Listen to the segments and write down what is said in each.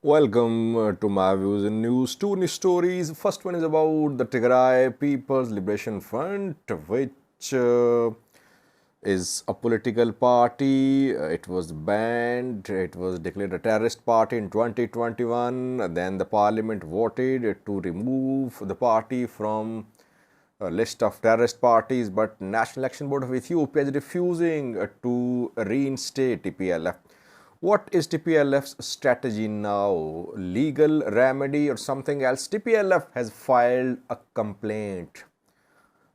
Welcome to my views and news. Two news stories. First one is about the Tigray People's Liberation Front, which is a political party. It was banned. It was declared a terrorist party in 2021. Then the parliament voted to remove the party from a list of terrorist parties, but National Election Board of Ethiopia is refusing to reinstate TPLF. What is TPLF's strategy now? Legal remedy or something else? TPLF has filed a complaint.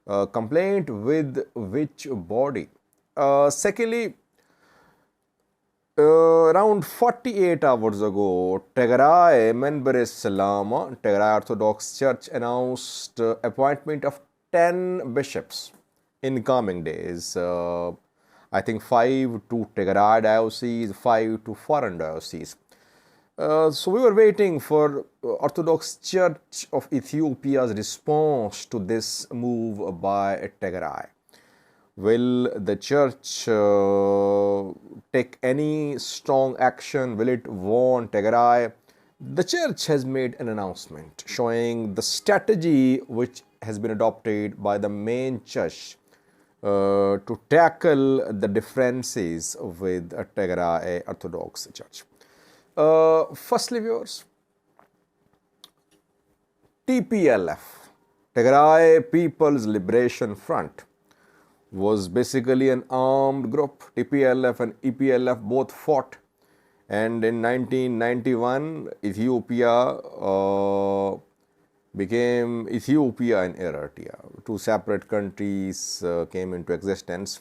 Complaint with which body? Secondly, around 48 hours ago, Tigray Tigray Orthodox Church announced appointment of 10 bishops in coming days. I think 5 to Tigray diocese, 5 to foreign diocese. So we were waiting for Orthodox Church of Ethiopia's response to this move by Tigray. Will the church take any strong action? Will it warn Tigray? The church has made an announcement showing the strategy which has been adopted by the main church to tackle the differences with Tigray Orthodox Church. Firstly, viewers, TPLF, Tigray People's Liberation Front, was basically an armed group. TPLF and EPLF both fought, and in 1991, Ethiopia became Ethiopia and Eritrea. Two separate countries came into existence.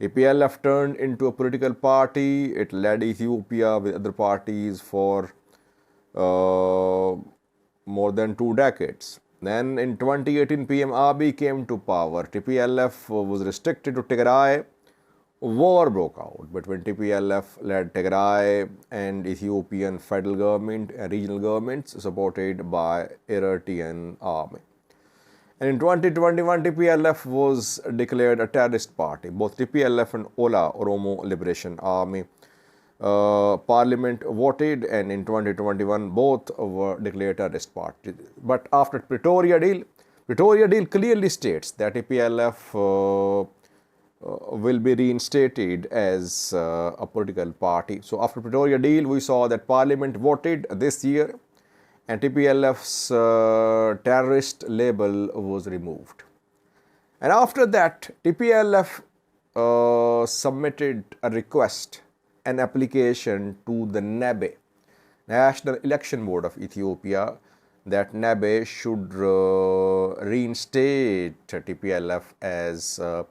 TPLF turned into a political party. It led Ethiopia with other parties for more than 2 decades. Then in 2018, PM Abiy came to power. TPLF was restricted to Tigray. War broke out between TPLF-led Tigray and Ethiopian federal government and regional governments supported by Eritrean army. And in 2021, TPLF was declared a terrorist party. Both TPLF and Ola, Oromo Liberation Army, Parliament voted, and in 2021, both were declared terrorist parties. But after Pretoria deal clearly states that TPLF will be reinstated as a political party. So after Pretoria deal, we saw that Parliament voted this year, and TPLF's terrorist label was removed. And after that, TPLF submitted a request, an application to the NABE, National Election Board of Ethiopia, that NABE should reinstate TPLF as a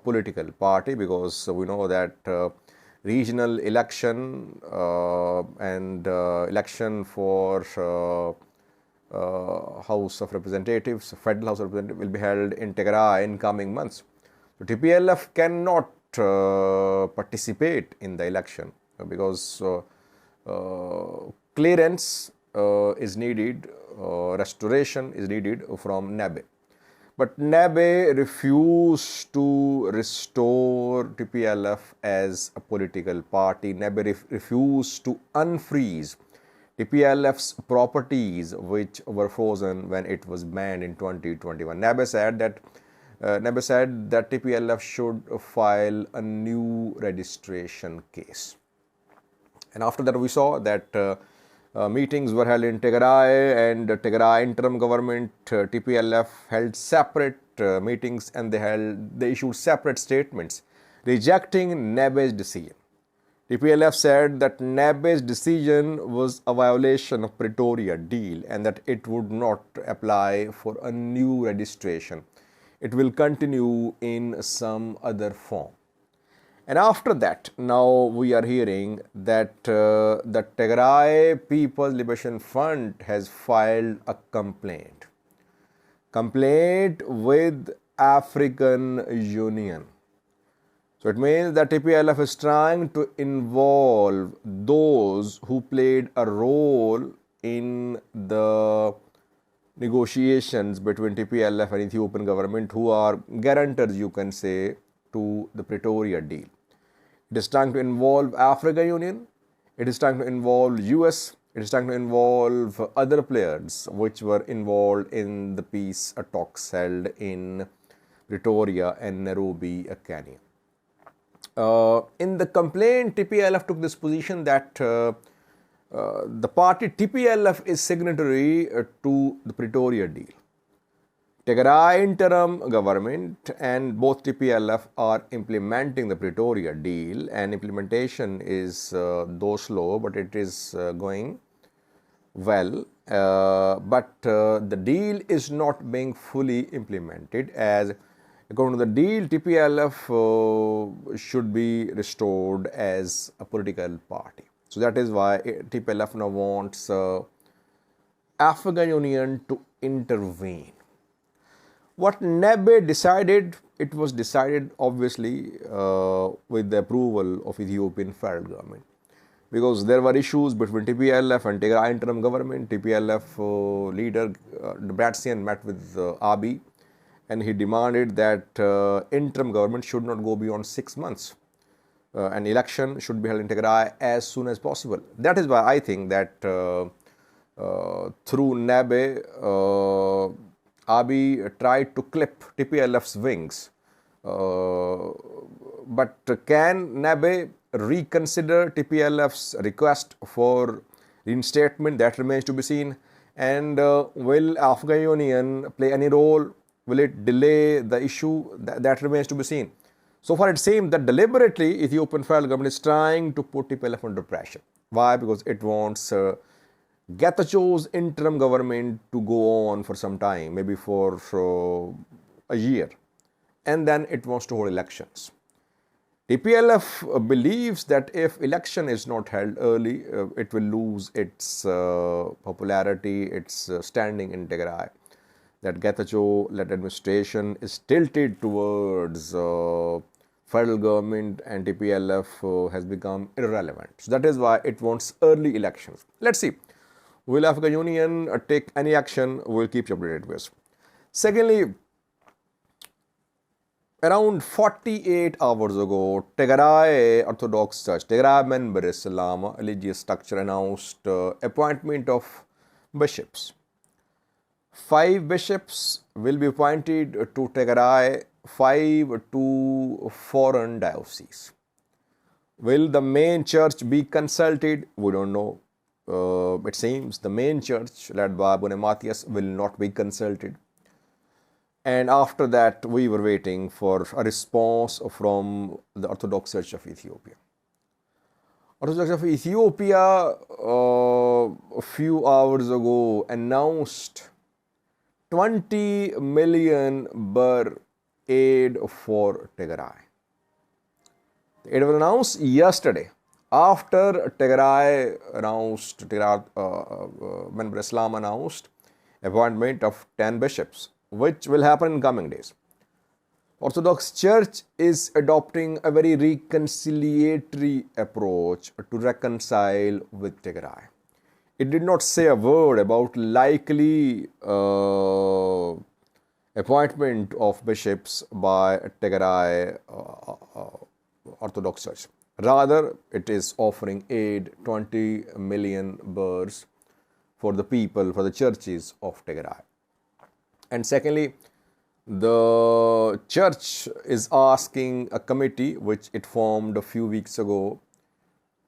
political party, because we know that regional election and election for House of Representatives, Federal House of Representatives, will be held in Tigray in coming months. So TPLF cannot participate in the election because clearance is needed, restoration is needed from NABE. But NABE refused to restore TPLF as a political party. NABE refused to unfreeze TPLF's properties, which were frozen when it was banned in 2021. NABE said that TPLF should file a new registration case. And after that, we saw that meetings were held in Tigray, and Tigray interim government, TPLF, held separate meetings, and they issued separate statements rejecting NABE's decision. TPLF said that NABE's decision was a violation of Pretoria deal and that it would not apply for a new registration. It will continue in some other form. And after that, now we are hearing that the Tigray People's Liberation Front has filed a complaint with African Union. So it means that TPLF is trying to involve those who played a role in the negotiations between TPLF and Ethiopian government, who are guarantors, you can say, to the Pretoria deal. It is trying to involve African Union. It is trying to involve US, It is trying to involve other players which were involved in the peace talks held in Pretoria and Nairobi, Kenya. In the complaint, TPLF took this position that the party TPLF is signatory to the Pretoria deal. Tigray interim government and both TPLF are implementing the Pretoria deal, and implementation is though slow, but it is going well. But the deal is not being fully implemented, as according to the deal, TPLF should be restored as a political party. So that is why TPLF now wants African Union to intervene. What NABE decided, it was decided obviously with the approval of Ethiopian federal government, because there were issues between TPLF and Tigray interim government. TPLF leader Debretsion met with Abiy, and he demanded that interim government should not go beyond 6 months. An election should be held in Tigray as soon as possible. That is why I think that through NABE, Abiy tried to clip TPLF's wings. But can NABE reconsider TPLF's request for reinstatement? That remains to be seen. And will African Union play any role? Will it delay the issue? That remains to be seen. So far it seems that deliberately Ethiopian federal government is trying to put TPLF under pressure. Why? Because it wants Getacheau's interim government to go on for some time, maybe for a year, and then it wants to hold elections. TPLF believes that if election is not held early, it will lose its popularity, its standing in Tigray. That Getacheau-led administration is tilted towards federal government, and TPLF has become irrelevant. So that is why it wants early elections. Let's see. Will African Union take any action? We'll keep you updated with. Secondly, around 48 hours ago, Tigray Orthodox Church, Tigray member Islam, a religious structure, announced appointment of bishops. 5 bishops will be appointed to Tigray, 5 to foreign dioceses. Will the main church be consulted? We don't know. It seems the main church led by Abune Matthias will not be consulted. And after that, we were waiting for a response from the Orthodox Church of Ethiopia. Orthodox Church of Ethiopia a few hours ago announced 20 million birr aid for Tigray. It was announced yesterday. After Tigray announced, Member Islam announced appointment of 10 bishops, which will happen in coming days. Orthodox Church is adopting a very reconciliatory approach to reconcile with Tigray. It did not say a word about likely appointment of bishops by Tigray Orthodox Church. Rather, it is offering aid, 20 million birrs for the people, for the churches of Tigray. And secondly, the church is asking a committee which it formed a few weeks ago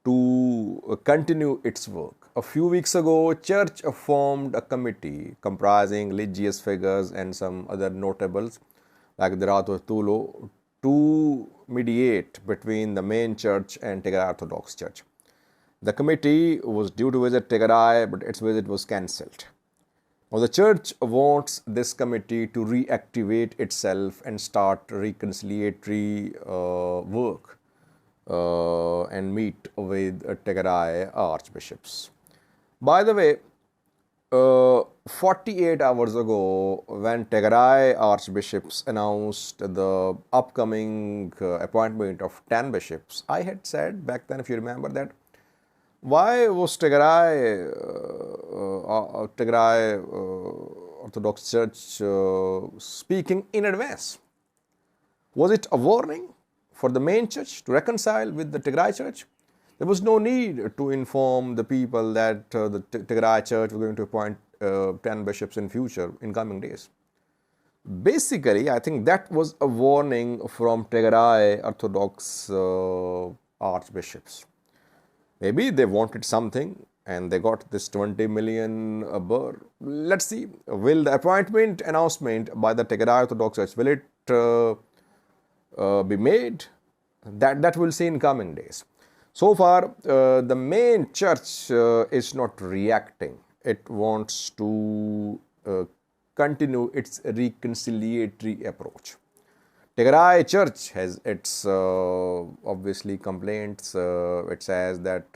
to continue its work. A few weeks ago, church formed a committee comprising religious figures and some other notables like Derato Tulo to mediate between the main church and Tigray Orthodox Church. The committee was due to visit Tigray, but its visit was cancelled. Now, the church wants this committee to reactivate itself and start reconciliatory work and meet with Tigray archbishops. By the way, 48 hours ago, when Tigray archbishops announced the upcoming appointment of 10 bishops, I had said back then, if you remember, that why was Tigray Orthodox Church speaking in advance? Was it a warning for the main church to reconcile with the Tigray church? There was no need to inform the people that the Tigray church was going to appoint 10 bishops in future, in coming days. Basically, I think that was a warning from Tigray Orthodox archbishops. Maybe they wanted something and they got this 20 million birr. Let's see, will the appointment announcement by the Tigray Orthodox Church, will it be made? That we'll see in coming days. So far, the main church is not reacting. It wants to continue its reconciliatory approach. Tigray church has its obviously complaints. It says that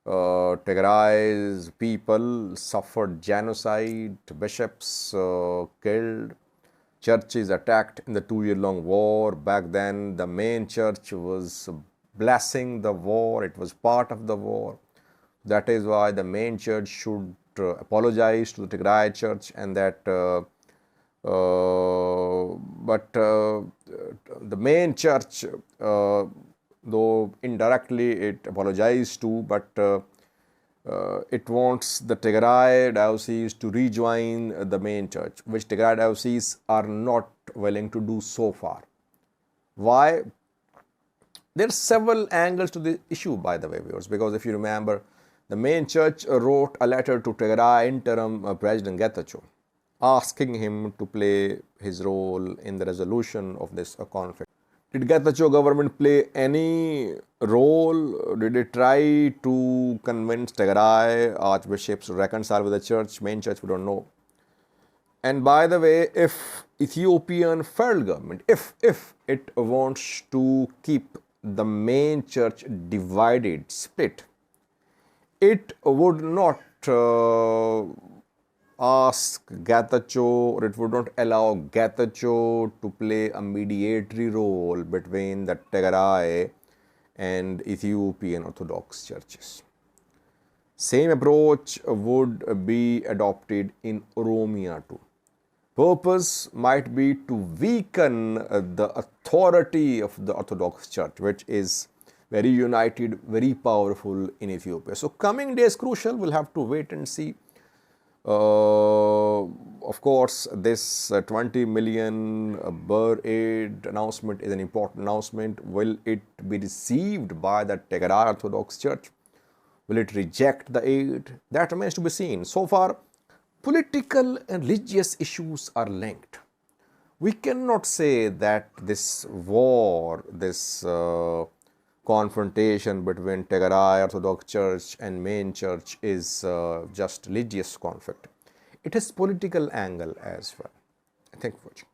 Tigray's people suffered genocide, bishops killed, churches attacked in the 2-year-long war. Back then, the main church was blessing the war. It was part of the war. That is why the main church should apologize to the Tigray church, and that the main church, though indirectly it apologized to, but it wants the Tigray diocese to rejoin the main church, which Tigray diocese are not willing to do so far. Why? There are several angles to the issue, by the way, viewers, because if you remember, the main church wrote a letter to Tigray interim President Getachew, asking him to play his role in the resolution of this conflict. Did Getachew government play any role? Did it try to convince Tigray archbishops to reconcile with the church, main church? We don't know. And by the way, if Ethiopian federal government, if it wants to keep the main church divided, split, it would not ask Getachew, or it would not allow Getachew to play a mediatory role between the Tigray and Ethiopian Orthodox churches. Same approach would be adopted in Oromia too. Purpose might be to weaken the authority of the Orthodox Church, which is very united, very powerful in Ethiopia. So coming days crucial, we'll have to wait and see. Of course, this 20 million birr aid announcement is an important announcement. Will it be received by the Tigray Orthodox Church? Will it reject the aid? That remains to be seen. So far, political and religious issues are linked. We cannot say that this war, this confrontation between Tigray Orthodox Church and main church is just religious conflict. It has political angle as well. Thank you for watching.